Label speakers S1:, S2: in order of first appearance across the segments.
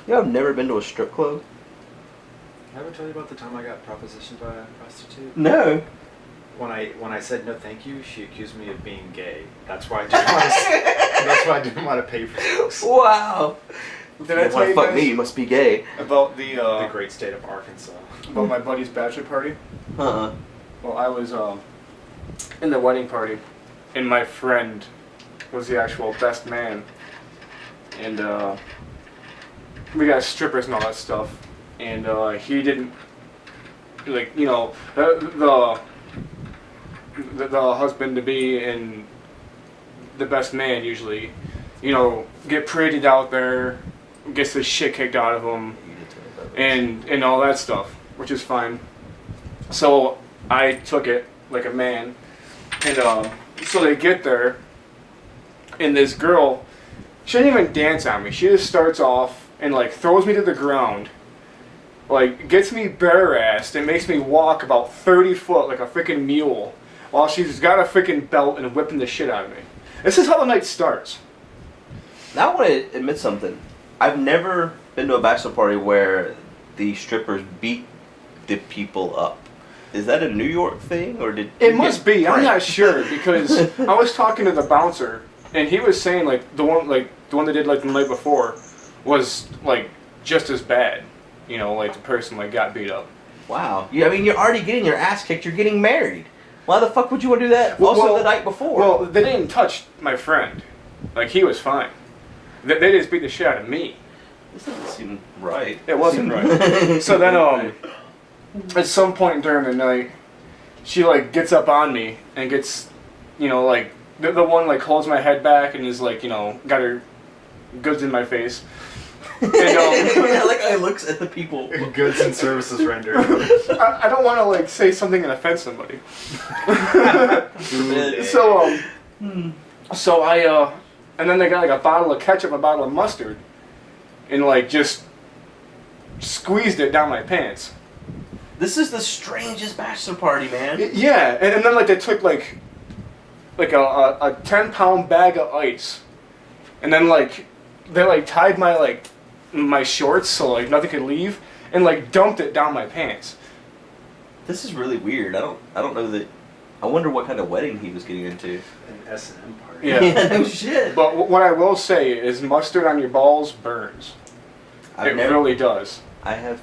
S1: Yeah, I've never been to a strip club.
S2: I ever told you about the time I got propositioned by a prostitute?
S1: No.
S2: When I said no thank you, she accused me of being gay. That's why I didn't want to, that's why I didn't want to pay for those.
S1: Wow.
S3: Did I tell you
S1: fuck
S3: guys
S1: me? You must be gay.
S3: about
S2: The great state of Arkansas.
S3: about my buddy's bachelor party?
S1: Uh-uh.
S3: Well, I was in the wedding party, and my friend was the actual best man, and we got strippers and all that stuff, and he didn't, like, you know, the husband to be and the best man usually, you know, get paraded out there, gets the shit kicked out of him, and all that stuff, which is fine. So I took it like a man, and so they get there, and this girl, she didn't even dance on me. She just starts off and like throws me to the ground, like gets me bare-assed and makes me walk about 30 foot like a freaking mule, while she's got a freaking belt and whipping the shit out of me. This is how the night starts.
S1: Now I want to admit something. I've never been to a bachelor party where the strippers beat the people up. Is that a New York thing, or did
S3: it must be? I'm not sure, because I was talking to the bouncer, and he was saying like the one that did like the night before was like just as bad. You know, like the person like got beat up.
S1: Wow. Yeah, I mean, you're already getting your ass kicked. You're getting married. Why the fuck would you want to do that? Also, the night before.
S3: Well, they didn't touch my friend. Like, he was fine. They just beat the shit out of me.
S1: This doesn't seem right.
S3: It wasn't right. So then, at some point during the night, she like gets up on me and gets, you know, like the one like holds my head back and is like, you know, got her goods in my face. And,
S1: I like how he looks at the people.
S2: Goods and services rendered.
S3: I don't want to like say something and offend somebody. So I and then they got like a bottle of ketchup, a bottle of mustard, and like just squeezed it down my pants.
S1: This is the strangest bachelor party, man.
S3: Yeah, and then like they took like a 10-pound bag of ice, and then like they like tied my shorts so like nothing could leave, and like dumped it down my pants.
S1: This is really weird. I don't know that. I wonder what kind of wedding he was getting into.
S2: An S&M party.
S3: Yeah.
S1: Yeah, no shit.
S3: But what I will say is mustard on your balls burns. It really does.
S1: I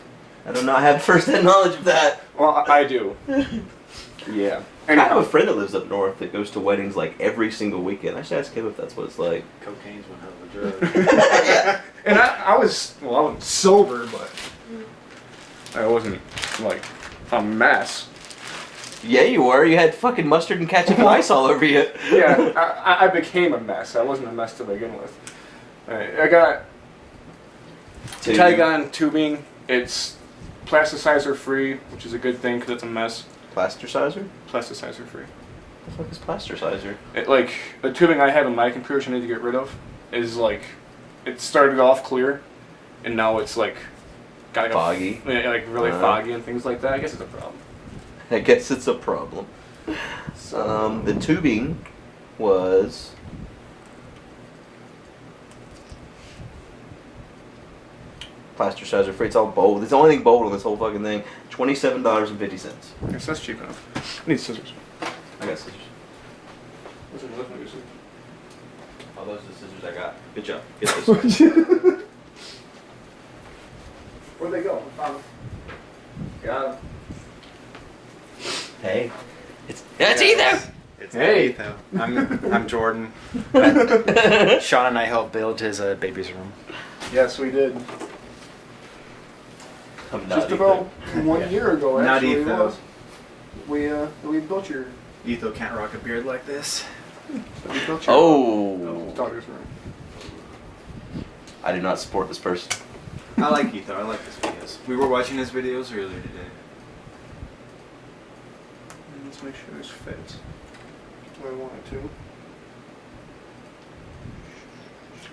S1: do not have first-hand knowledge of that.
S3: Well, I do. Yeah.
S1: I have a friend that lives up north that goes to weddings like every single weekend. I should ask him if that's what it's like.
S2: Cocaine's one hell of a drug.
S1: Yeah.
S3: And I wasn't sober, but I wasn't like a mess.
S1: Yeah, you were. You had fucking mustard and ketchup and ice all over you.
S3: Yeah, I became a mess. I wasn't a mess to begin with. Alright, I got Tygon tubing. It's plasticizer free, which is a good thing because it's a mess.
S1: Plasticizer?
S3: Plasticizer free.
S1: The fuck is plasticizer?
S3: Like the tubing I have in my computer, which I need to get rid of, is like it started off clear, and now it's like got like
S1: foggy,
S3: like really foggy and things like that. I guess it's a problem.
S1: I guess it's a problem. The tubing was plasticizer free. It's all bold. It's the only thing bold on this whole fucking thing. $27.50.
S3: Yes, that's cheap enough. I need scissors.
S1: I got scissors.
S3: What's another one? Scissors?
S1: Oh, those are the scissors I got. Good job. Get this.
S3: Where'd they go? I found them. Got them.
S1: Hey, it's Ethan.
S2: It's
S3: Hey.
S2: Ethan. I'm Jordan. Sean and I helped build his baby's room.
S3: Yes, we did.
S1: I'm not
S3: Just
S1: Ethan.
S3: about 1 year ago,
S2: Not
S3: actually,
S2: Ethan.
S3: it was. We built your
S2: Ethan can't rock a beard like this.
S3: daughter's room.
S1: I do not support this person.
S2: I like Ethan. I like his videos. We were watching his videos earlier today.
S3: Let's make sure this fits the way I want it to.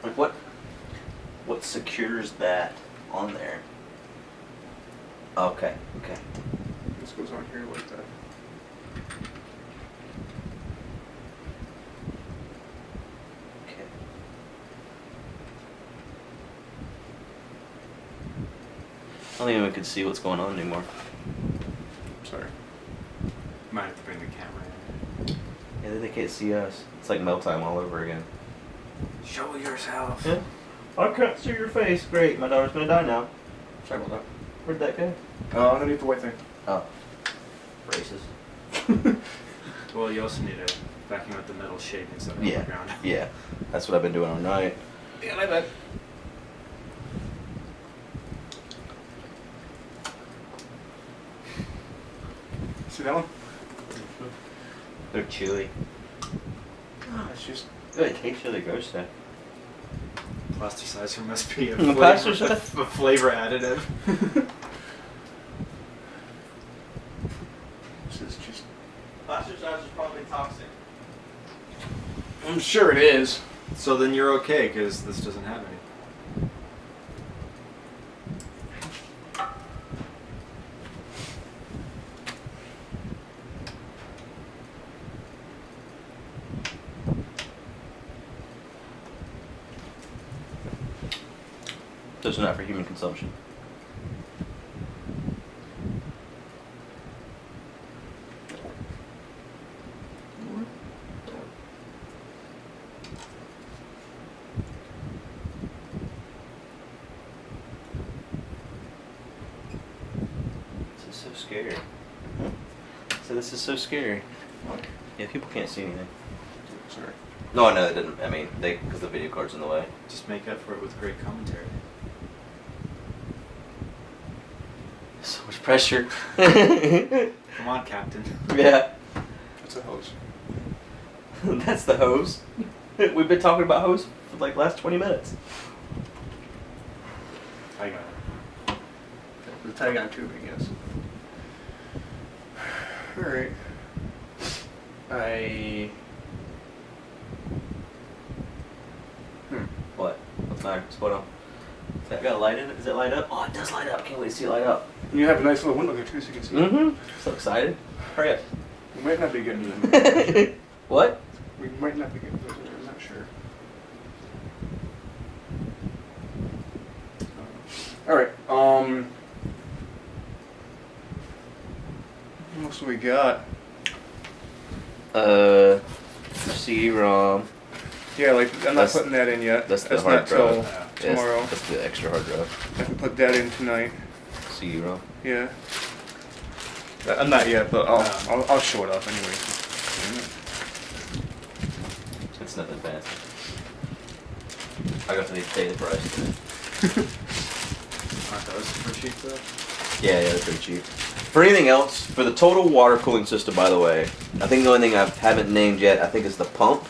S1: Like what secures that on there? Okay.
S3: This goes on here like that.
S1: Okay. I don't even could see what's going on anymore.
S3: Sorry.
S2: Might have to bring the camera in.
S1: Yeah, then they can't see us. It's like mail time all over again.
S2: Show yourself.
S1: Yeah. I can't see your face. Great, my daughter's gonna die now.
S3: Sorry about
S1: Where'd that go?
S3: that. Underneath the white thing.
S1: Oh. Racist.
S2: Well, you also need to vacuum out the metal shape instead of
S1: Yeah.
S2: the ground.
S1: Yeah. That's what I've been doing all night.
S3: Yeah, my bad. See that one?
S1: They're chewy.
S3: Oh, it's just.
S1: It tastes really gross though.
S2: Plasticizer must be a
S1: Plasticizer?
S2: a flavor additive.
S3: This is just.
S1: Plasticizer is probably toxic.
S3: I'm sure it is.
S2: So then you're okay, because this doesn't have any.
S1: Those are not for human consumption. This is so scary. Huh? So this is so scary. Yeah, people can't see anything.
S3: Sorry.
S1: No, I know it didn't. I mean, because the video card's in the way.
S2: Just make up for it with great commentary.
S1: So much pressure.
S2: Come on, Captain.
S1: Yeah.
S3: That's a hose.
S1: That's the hose. We've been talking about hose for like last 20 minutes.
S2: I got it.
S3: The tag on tubing, yes. Alright.
S1: What? What's the matter? What's going on? Has that got a light in it? Does it light up? Oh, it does light up. Can't wait to see it light up.
S3: You have a nice little window there too, so you can see.
S1: Mm-hmm. So excited. Hurry up.
S3: We might not be getting to them.
S1: What?
S3: We might not be getting to those. I'm not sure. Alright, what else do we got?
S1: CD-ROM.
S3: Yeah, like, I'm not
S1: That's-
S3: putting that in yet.
S1: that's the
S3: not
S1: hard
S3: till
S1: drive.
S3: tomorrow.
S1: Yes, that's the extra hard drive.
S3: I can put that in tonight.
S1: CD-ROM.
S3: Yeah. Not yet, but I'll show it off anyway.
S1: It's nothing fancy. I got to pay the price today.
S2: Aren't those super cheap though?
S1: Yeah, they're pretty cheap. For anything else, for the total water cooling system, by the way, I think the only thing I haven't named yet, I think is the pump,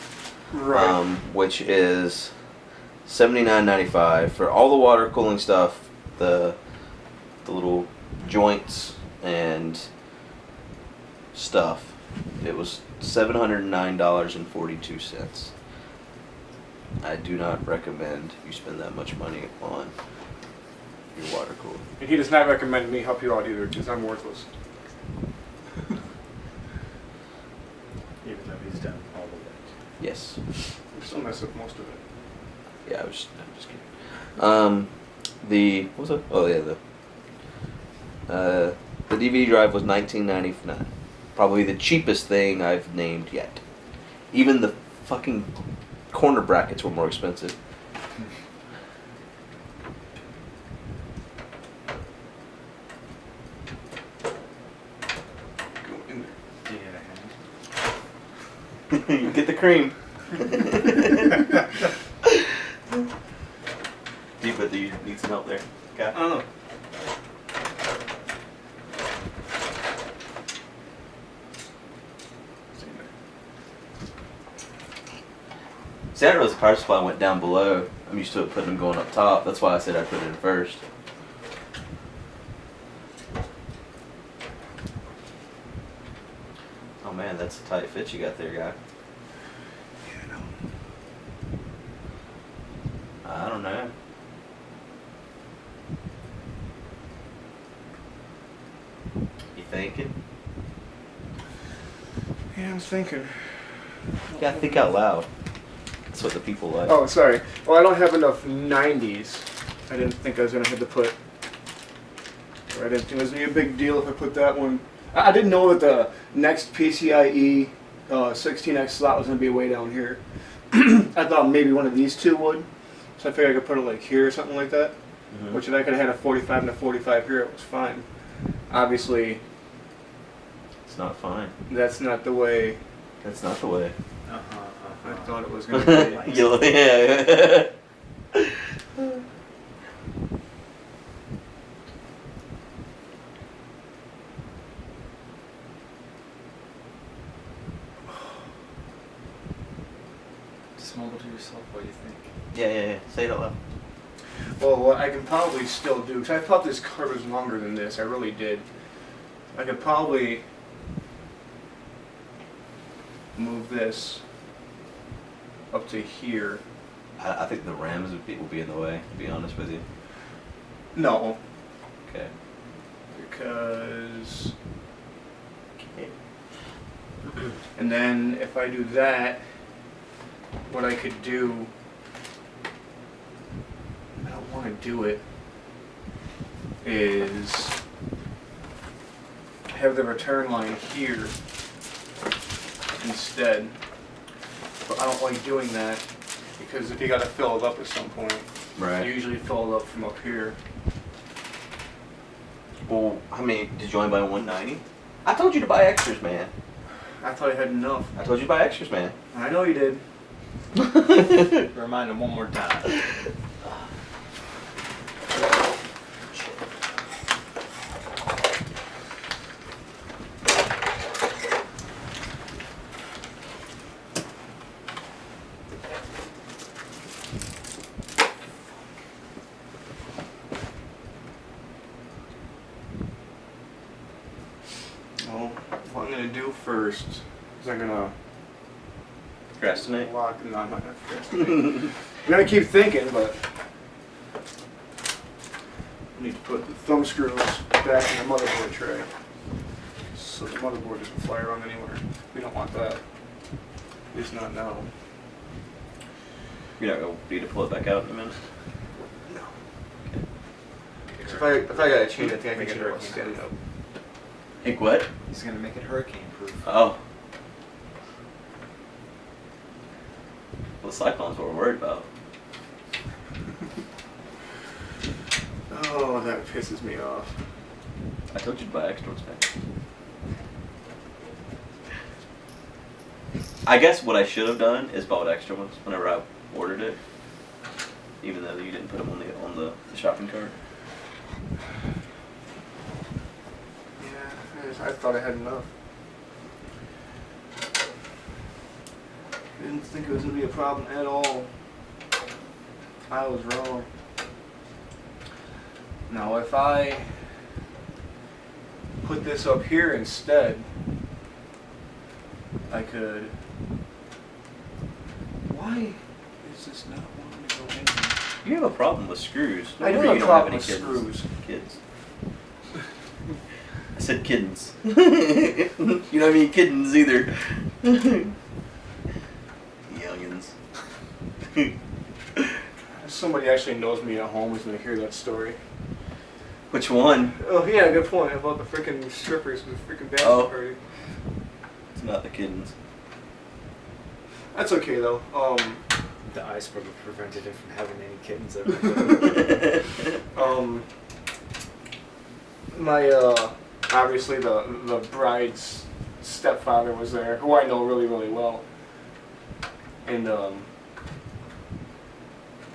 S3: Right.
S1: which is $79.95 for all the water cooling stuff, the little joints and stuff. It was $709.42. I do not recommend you spend that much money on your water cooler.
S3: And he does not recommend me help you out either, because I'm worthless.
S2: Even though he's done all the work.
S1: Yes.
S3: I still mess up most of it.
S1: Yeah, I'm just kidding. What was it? Oh yeah, the DVD drive was $19.99. Probably the cheapest thing I've named yet. Even the fucking corner brackets were more expensive.
S3: Go in there.
S2: Do you need a hand?
S1: You get the cream. Do you need some help there? Okay.
S3: I don't know.
S1: See, I didn't realize the power supply went down below. I'm used to it putting them going up top. That's why I said I put it in first. Oh man, that's a tight fit you got there, guy.
S3: Yeah, I know.
S1: I don't know. You thinking?
S3: Yeah, I'm thinking.
S1: You gotta think out loud. That's what the people like.
S3: Oh, sorry. Well, I don't have enough 90s. I didn't think I was going to have to put So I didn't think it was gonna be a big deal if I put that one. I didn't know that the next PCIe 16X slot was gonna be way down here. I thought maybe one of these two would. So I figured I could put it like here or something like that. Mm-hmm. Which if I could have had a 45 and a 45 here, it was fine. Obviously,
S1: it's not fine.
S3: That's not the way.
S1: That's not the way.
S3: I thought it was going to be.
S1: Yeah.
S2: Just mumble to yourself what you think.
S1: Yeah. Say it out loud.
S3: Well, what I can probably still do, because I thought this card was longer than this. I really did. I could probably move this up to here.
S1: I think the Rams will be in the way, to be honest with you.
S3: No.
S1: Okay.
S3: Because... And then if I do that, what I could do... I don't want to do it, is have the return line here instead. But I don't like doing that because if you got to fill it up at some point,
S1: right.
S3: You usually fill it up from up here.
S1: Well, how many did you only buy 190? I told you to buy extras, man.
S3: I thought I had enough.
S1: I told you to buy extras, man.
S3: I know you did.
S2: Remind him one more time.
S3: Well, what I'm going to do first is I'm going to
S1: Procrastinate?
S3: lock... No, I'm not going to procrastinate. I'm going to keep thinking, but I need to put the thumb screws back in the motherboard tray so the motherboard doesn't fly around anywhere. We don't want that. At least not now.
S1: You're not going to be to pull it back out in a minute?
S3: No. Okay. So if I got to change it, I think I can get it standing up.
S1: Think what?
S2: He's gonna make it hurricane proof.
S1: Oh. Well, the cyclone's what we're worried about.
S3: Oh, that pisses me off.
S1: I told you to buy extra ones, man. I guess what I should have done is bought extra ones whenever I ordered it, even though you didn't put them on the shopping cart.
S3: I thought I had enough. I didn't think it was going to be a problem at all. I was wrong. Now if I put this up here instead, I could... Why is this not wanting to go in here?
S1: You have a problem with screws. No
S3: I do
S1: wonder
S3: have
S1: you
S3: a
S1: don't have
S3: problem
S1: any
S3: with
S1: kids.
S3: screws.
S1: Kids. I said kittens. You know what I mean? Kittens either. Youngins.
S3: Somebody actually knows me at home is going to hear that story.
S1: Which one?
S3: Oh yeah, good point. About the freaking strippers and the freaking bachelor party.
S1: It's not the kittens.
S3: That's okay though.
S2: The iceberg prevented it from having any kittens ever.
S3: My obviously the bride's stepfather was there, who I know really really well, and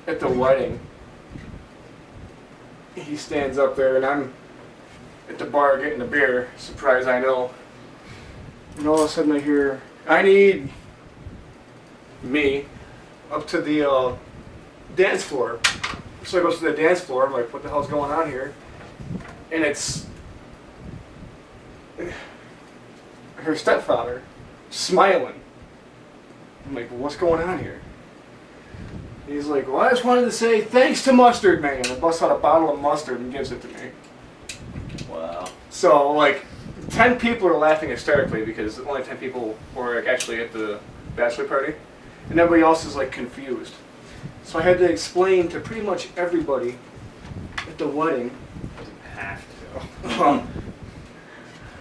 S3: at the wedding, he stands up there, and I'm at the bar getting a beer. Surprise, I know. And all of a sudden I hear, I need me up to the dance floor. So I go to the dance floor. I'm like, what the hell's going on here? And it's her stepfather smiling. I'm like, well, what's going on here? He's like, well, I just wanted to say thanks to Mustard Man. And busts out a bottle of mustard and gives it to me.
S1: Wow.
S3: So, like, 10 people are laughing hysterically because only 10 people were like, actually at the bachelor party. And everybody else is, like, confused. So I had to explain to pretty much everybody at the wedding.
S2: Doesn't have to.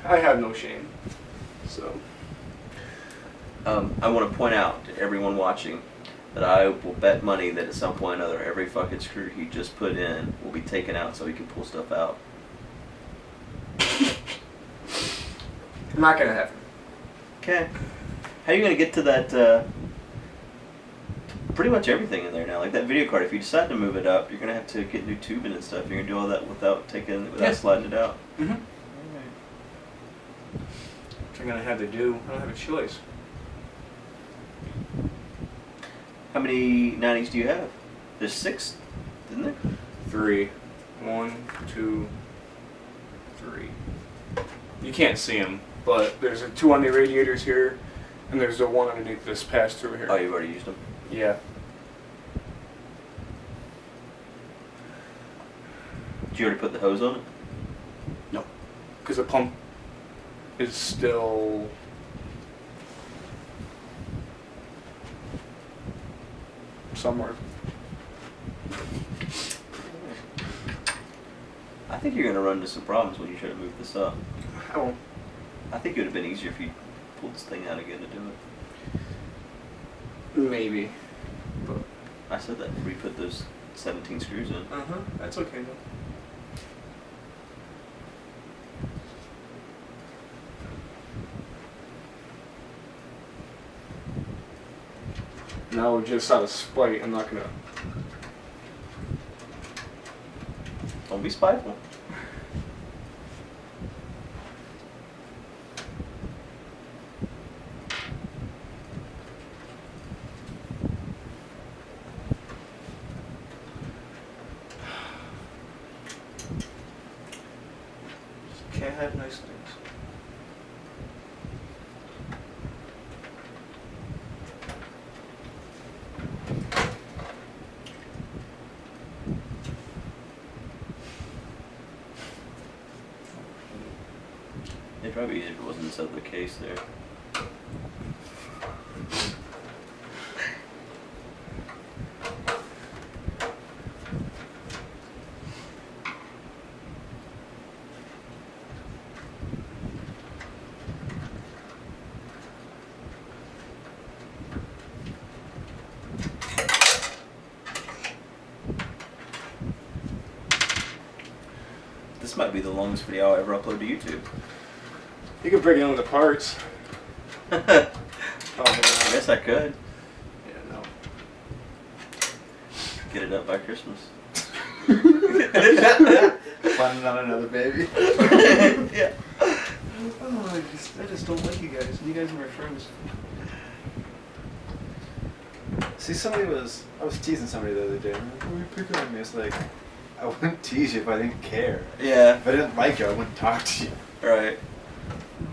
S3: I have no shame. So.
S1: I want to point out to everyone watching that I will bet money that at some point or another, every fucking screw he just put in will be taken out so he can pull stuff out.
S3: Not gonna happen.
S1: Okay. How are you gonna get to that? Pretty much everything in there now. Like that video card. If you decide to move it up, you're gonna have to get new tubing and stuff. You're gonna do all that without sliding it out.
S3: Mm-hmm. Which I'm gonna have to do. I don't have a choice.
S1: How many 90s do you have? There's 6, isn't there?
S3: 3. 1, 2, 3. You can't see them, but there's 2 on the radiators here, and there's the 1 underneath this pass through here.
S1: Oh, you've already used them?
S3: Yeah.
S1: Did you already put the hose on it?
S3: No. Because the pump is still... somewhere.
S1: I think you're gonna run into some problems when you try to move this up.
S3: I won't.
S1: I think it would have been easier if you pulled this thing out again to do it.
S3: Maybe. But
S1: I said that before you put those 17 screws in.
S3: that's okay though. Now just out of spite, I'm not gonna.
S1: Don't be spiteful.
S3: Can't have nice things.
S1: It'd probably be easier if it wasn't inside the case there. This might be the longest video I'll ever upload to YouTube.
S3: You can break it down into parts.
S1: I guess I could.
S3: Yeah, no.
S1: Get it up by Christmas.
S2: Planning on another baby.
S1: Yeah.
S3: Oh, I just don't like you guys. You guys are my friends.
S2: See, I was teasing somebody the other day. I'm like, "Why are you picking on me?" It's like, I wouldn't tease you if I didn't care.
S1: Yeah.
S2: If I didn't like you, I wouldn't talk to you.
S1: Right.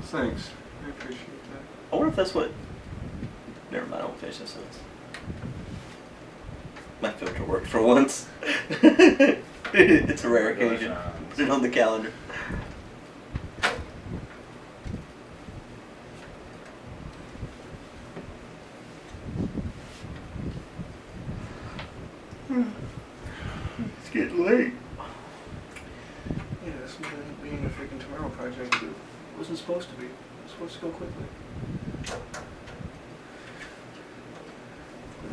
S3: Thanks. I appreciate that.
S1: I wonder if that's what... Never mind, I won't finish that sentence. My filter worked for once. It's a rare occasion. Put it on the calendar. It's getting late.
S3: Yeah, this being a freaking tomorrow project, it wasn't supposed to be. It was supposed to go quickly.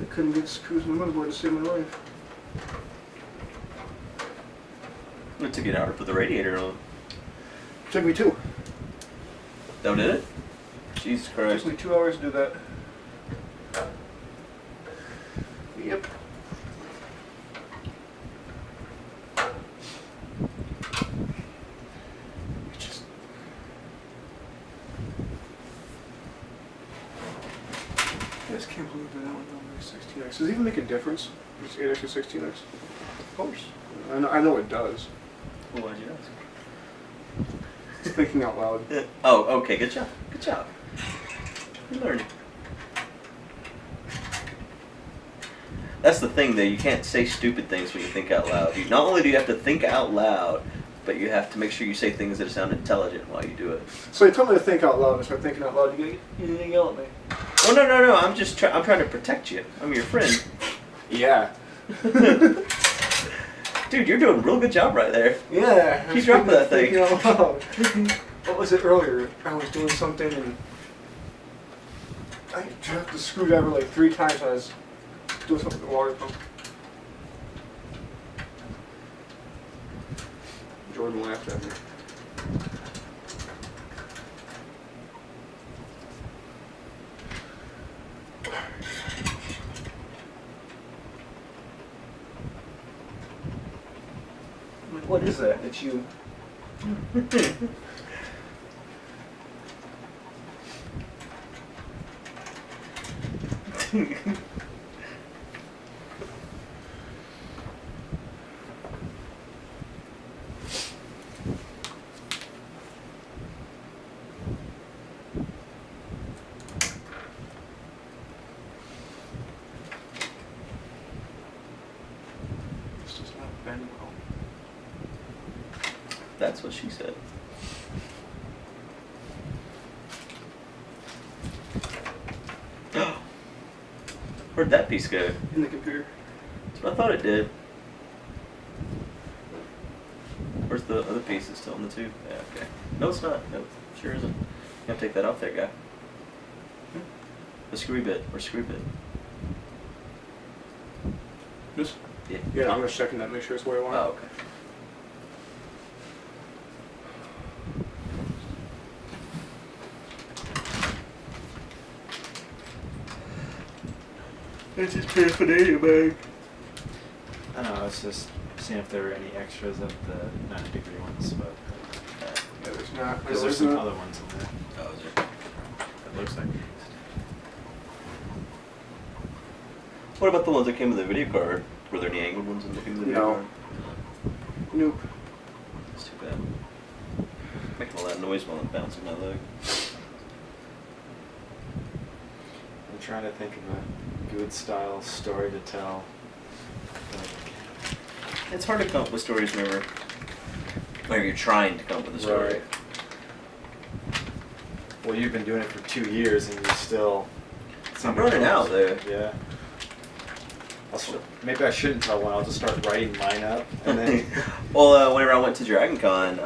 S3: I couldn't get screws in the motherboard to save my life.
S1: It took an hour to put the radiator on.
S3: Took me 2.
S1: That did it? Jesus Christ.
S3: Took me 2 hours to do that. Yep. I just can't believe that one don't make 16x. Does it even make a difference? It's 8x or 16x?
S1: Of course.
S3: I know it does.
S1: Well, why'd you ask?
S3: Thinking out loud.
S1: Oh, okay. Good job. Good job. You're learning. That's the thing, though. You can't say stupid things when you think out loud. Not only do you have to think out loud, but you have to make sure you say things that sound intelligent while you do it.
S3: So you told me to think out loud, and I started thinking out loud. You didn't yell at me.
S1: Oh no. I'm just I'm trying to protect you. I'm your friend.
S3: Yeah.
S1: Dude, you're doing a real good job right there.
S3: Yeah.
S1: Keep dropping that thing.
S3: What was it earlier? I was doing something and I dropped the screwdriver like 3 times when I was doing something with the water pump. Jordan laughed at me. I'm like, what is that? It's you. This does not bend well.
S1: That's what she said. Where'd that piece go?
S3: In the computer.
S1: That's what I thought it did. Where's the other piece? It's still in the tube? Yeah, okay. No, it's not. No, sure isn't. You have to take that off there, guy. The screw bit. Or screw bit.
S3: This?
S1: Yeah.
S3: Yeah, I'm gonna check that, make sure it's where I want it.
S1: Oh, okay. It's just paraphernalia bag.
S2: I don't know, I was just seeing if there were any extras of the 9-degree ones, but
S3: Yeah, there's not.
S2: because there's some other ones in there.
S1: Oh, is there?
S2: It looks like.
S1: What about the ones that came with the video card? Were there any angled ones in the video
S3: No.
S1: card?
S3: Nope.
S1: That's too bad. Making all that noise while I'm bouncing my leg.
S2: I'm trying to think of a good style story to tell.
S1: It's hard to come up with stories whenever you're trying to come up with a story.
S2: Right. Well, you've been doing it for 2 years and you still.
S1: I'm running out though.
S2: Yeah. Maybe I shouldn't tell one. I'll just start writing mine up and then.
S1: Well, whenever I went to Dragon Con,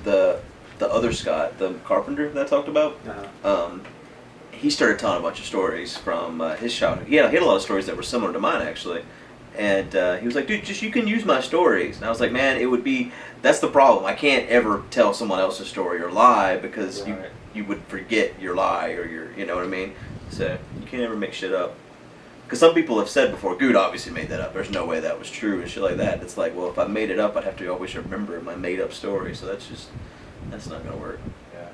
S1: the other Scott, the carpenter that I talked about, he started telling a bunch of stories from his childhood. He had a lot of stories that were similar to mine actually, and he was like, "Dude, just you can use my stories." And I was like, "Man, it would be that's the problem. I can't ever tell someone else's story or lie because
S2: Right.
S1: you would forget your lie or your you know what I mean. So you can't ever make shit up." Because some people have said before, Guude obviously made that up. There's no way that was true and shit like that. It's like, well, if I made it up, I'd have to always remember my made up story. So that's not gonna work.
S2: Yeah.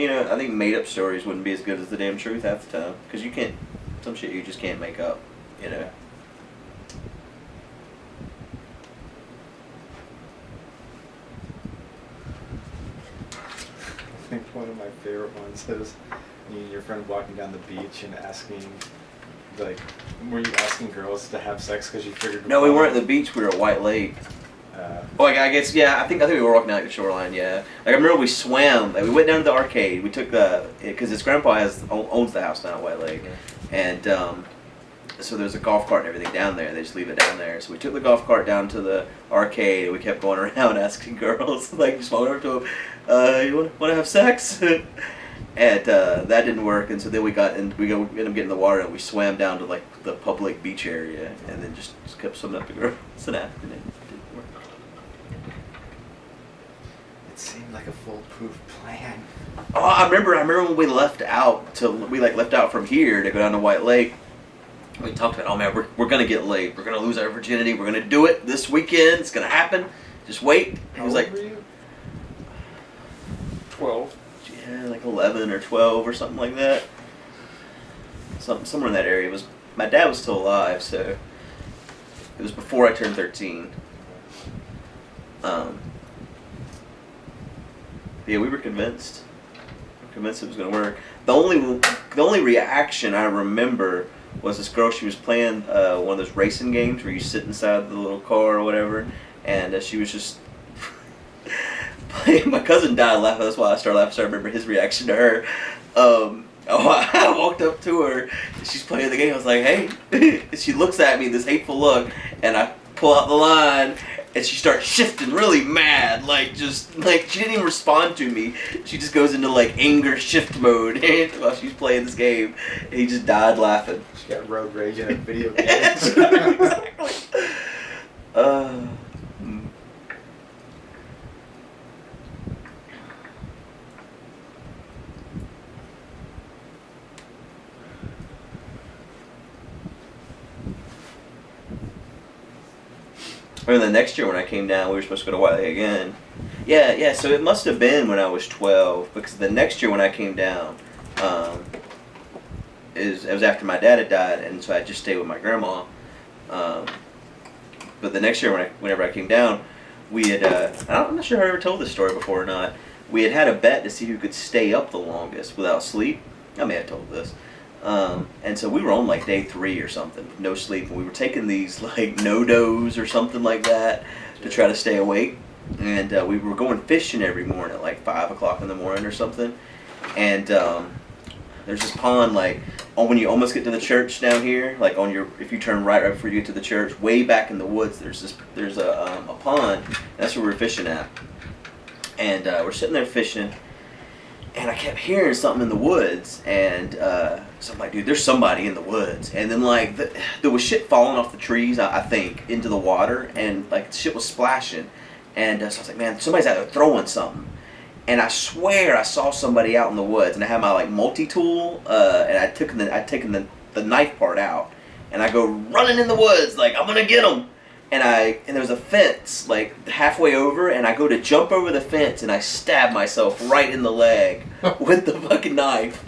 S1: I think made up stories wouldn't be as good as the damn truth half the time. Because you can't, some shit you just can't make up, you know.
S2: I think one of my favorite ones is you and your friend walking down the beach and asking, like, were you asking girls to have sex because you figured?
S1: No, we weren't at the beach. We were at White Lake. Oh, I guess I think we were walking down like the shoreline. Yeah, like I remember we swam. Like, we went down to the arcade. We took because his grandpa owns the house down at White Lake, and so there's a golf cart and everything down there. They just leave it down there. So we took the golf cart down to the arcade. And we kept going around asking girls, like just walking over to them, you want to have sex? And that didn't work. And so then we ended up getting in the water and we swam down to like the public beach area and then just kept swimming up to girls and after it.
S2: It seemed like a foolproof plan.
S1: Oh, I remember when we left out from here to go down to White Lake. We talked about, oh man, we're gonna get laid. We're gonna lose our virginity. We're gonna do it this weekend. It's gonna happen. Just wait. He was like,
S2: were you?
S3: 12.
S1: yeah, like 11 or 12 or something like that. Somewhere in that area. My dad was still alive, so it was before I turned 13. Yeah, we were convinced. It was gonna work. The only reaction I remember was this girl. She was playing one of those racing games where you sit inside the little car or whatever, and she was just playing. My cousin died laughing. That's why I started laughing. So I remember his reaction to her. I walked up to her. She's playing the game. I was like, "Hey!" And she looks at me, this hateful look, and I pull out the line, and she starts shifting, really mad, like just like she didn't even respond to me. She just goes into like anger shift mode while she's playing this game. And he just died laughing.
S2: She got road rage in a video game.
S1: Exactly. I mean, the next year when I came down, we were supposed to go to White Lake again. Yeah, so it must have been when I was 12, because the next year when I came down, it was after my dad had died, and so I just stayed with my grandma. But the next year whenever I came down, we had, I'm not sure if I ever told this story before or not, we had a bet to see who could stay up the longest without sleep. I may have told this. And so we were on like day 3 or something, no sleep, and we were taking these like no-dos or something like that to try to stay awake. And we were going fishing every morning at like 5 o'clock in the morning or something. And there's this pond like when you almost get to the church down here, like if you turn right before you get to the church, way back in the woods, there's a pond. And that's where we were fishing at. And we're sitting there fishing. And I kept hearing something in the woods, and so I'm like, dude, there's somebody in the woods. And then like there was shit falling off the trees, I think, into the water, and like shit was splashing. And so I was like, man, somebody's out there throwing something. And I swear I saw somebody out in the woods, and I had my like multi-tool, and I'd taken the knife part out, and I go running in the woods like I'm gonna get them. And there was a fence like halfway over, and I go to jump over the fence, and I stab myself right in the leg with the fucking knife.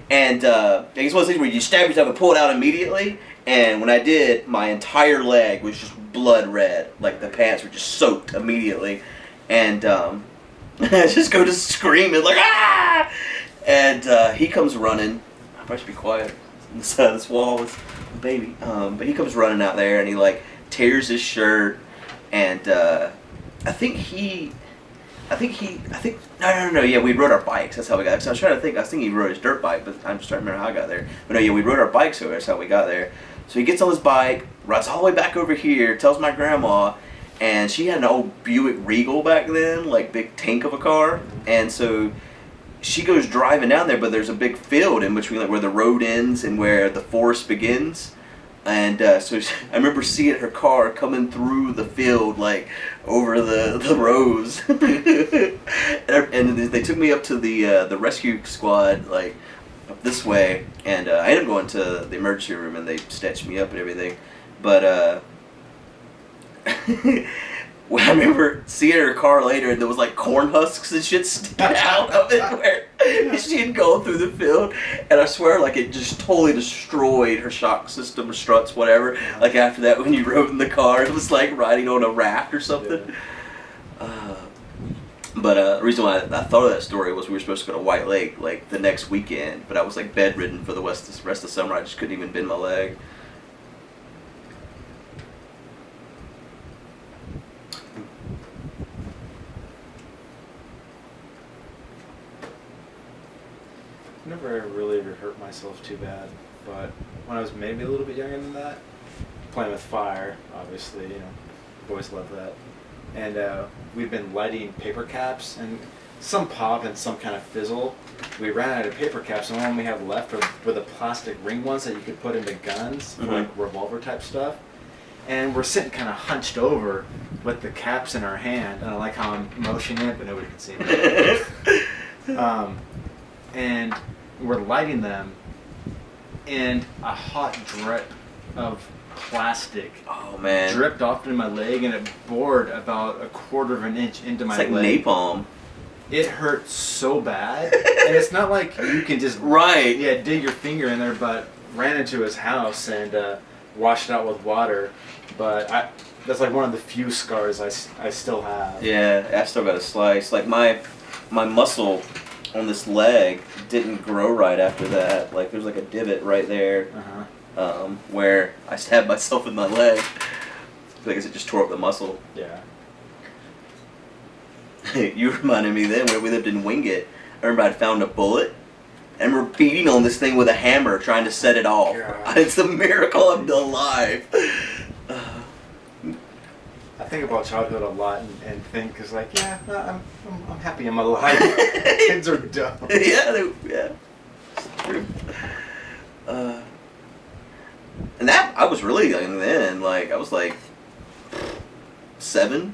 S1: And it's one of those things where you stab yourself and pull it out immediately. And when I did, my entire leg was just blood red, like the pants were just soaked immediately. And I just go to screaming like ah! And he comes running. I probably should be quiet on the side of this wall with the baby. But he comes running out there, and he like tears his shirt, and I think no, yeah, we rode our bikes. That's how we got there. So I was trying to think. I was thinking he rode his dirt bike, but I'm just trying to remember how I got there. But no, yeah, we rode our bikes over. That's how we got there. So he gets on his bike, rides all the way back over here, tells my grandma, and she had an old Buick Regal back then, like big tank of a car, and so she goes driving down there, but there's a big field in between, like where the road ends and where the forest begins. And so I remember seeing her car coming through the field, like over the rows, and they took me up to the rescue squad, like up this way, and I ended up going to the emergency room, and they stitched me up and everything. But I remember seeing her car later, and there was like corn husks and shit sticking out of it where she had gone through the field, and I swear like it just totally destroyed her shock system or struts, whatever. Like after that, when you rode in the car, it was like riding on a raft or something. Yeah. But the reason why I thought of that story was we were supposed to go to White Lake like the next weekend, but I was like bedridden for the rest of the summer. I just couldn't even bend my leg.
S2: Never really hurt myself too bad, but when I was maybe a little bit younger than that, playing with fire, obviously, boys love that. And we've been lighting paper caps, and some pop and some kind of fizzle. We ran out of paper caps, and the one we have left were the plastic ring ones that you could put into guns, for like revolver type stuff. And we're sitting kind of hunched over with the caps in our hand, and I like how I'm motioning it, but nobody can see me. And we're lighting them, and a hot drip of plastic dripped off into my leg, and it bored about 1/4 of an inch into my leg.
S1: It's like napalm.
S2: It hurt so bad, and it's not like you can just dig your finger in there, but ran into his house and washed it out with water. But that's like one of the few scars I still have.
S1: Yeah, I still got a slice. Like my muscle on this leg didn't grow right after that. Like there's like a divot right there. where I stabbed myself in my leg. I guess it just tore up the muscle.
S2: Yeah.
S1: You reminded me then when we lived in Wingate. I remember I'd found a bullet, and we're beating on this thing with a hammer trying to set it off.
S2: God.
S1: It's a miracle I'm still alive.
S2: I think about childhood a lot and think, cause like, yeah, I'm happy I'm alive. Kids are dumb.
S1: Yeah. It's true. And that, I was really young then. Like, I was like 6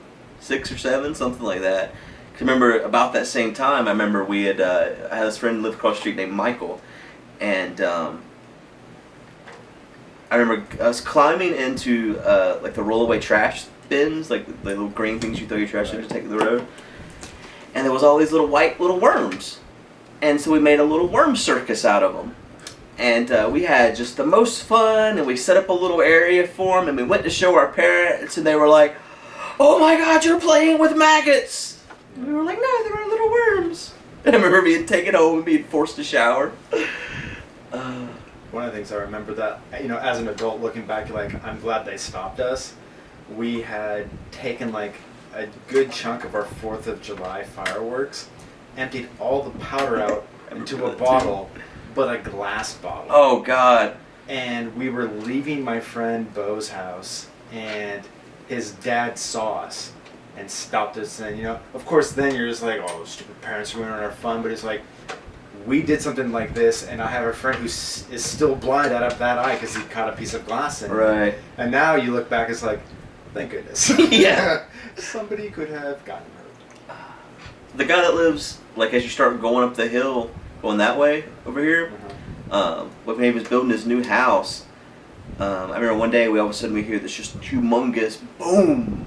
S1: or 7, something like that. 'Cause I remember about that same time, I remember we had, I had this friend live across the street named Michael. And I remember us climbing into like the rollaway trash bins, like the little green things you throw your trash in to take to the road. And there was all these little white little worms. And so we made a little worm circus out of them. And we had just the most fun, and we set up a little area for them, and we went to show our parents, and they were like, "Oh my God, you're playing with maggots!" And we were like, "No, they're our little worms." And I remember being taken home and being forced to shower.
S2: One of the things I remember that, you know, as an adult looking back, like, I'm glad they stopped us. We had taken like a good chunk of our 4th of July fireworks, emptied all the powder out into a bottle, but a glass bottle.
S1: Oh God.
S2: And we were leaving my friend Bo's house, and his dad saw us and stopped us. And, you know, of course, then you're just like, oh, stupid parents ruining our fun. But it's like, we did something like this, and I have a friend who is still blind out of that eye because he caught a piece of glass in it.
S1: Right.
S2: And now you look back, it's like, thank goodness.
S1: Yeah.
S2: Somebody could have gotten hurt.
S1: The guy that lives, like, as you start going up the hill, going that way over here, when he was building his new house, I remember one day all of a sudden we hear this just humongous boom,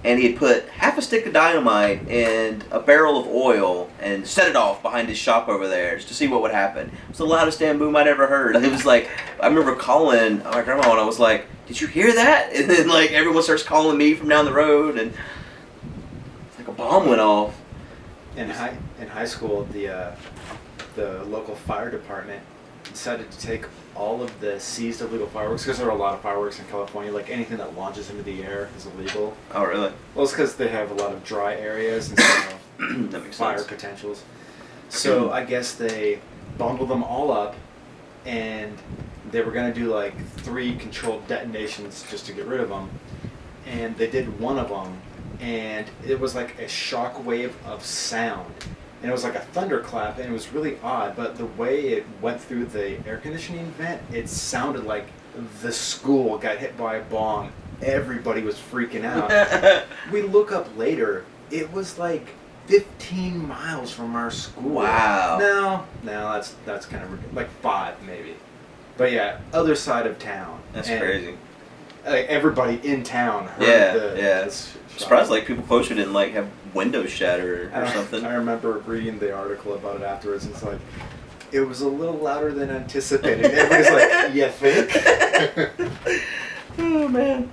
S1: and he had put half a stick of dynamite and a barrel of oil and set it off behind his shop over there just to see what would happen. It was the loudest damn boom I'd ever heard. It was like, I remember calling my grandma and I was like, "Did you hear that?" And then like everyone starts calling me from down the road, and it's like a bomb went off.
S2: In high school, the local fire department decided to take all of the seized illegal fireworks, because there are a lot of fireworks in California. Like anything that launches into the air is illegal.
S1: Oh, really?
S2: Well, it's because they have a lot of dry areas and so
S1: That makes
S2: fire
S1: sense.
S2: potentials. So I guess they bundled them all up, and they were going to do like 3 controlled detonations just to get rid of them. And they did one of them, and it was like a shock wave of sound. And it was like a thunderclap, and it was really odd, but the way it went through the air conditioning vent, it sounded like the school got hit by a bomb. Everybody was freaking out. We look up later, it was like 15 miles from our school.
S1: Wow.
S2: No, that's kind of ridiculous. Like 5 maybe. But yeah, other side of town.
S1: That's
S2: And,
S1: crazy.
S2: like, everybody in town heard
S1: Yeah. I'm surprised like people closer didn't like have windows shatter or something.
S2: I remember reading the article about it afterwards, and it's like, it was a little louder than anticipated. Everybody's like, "You think?"
S1: Oh man.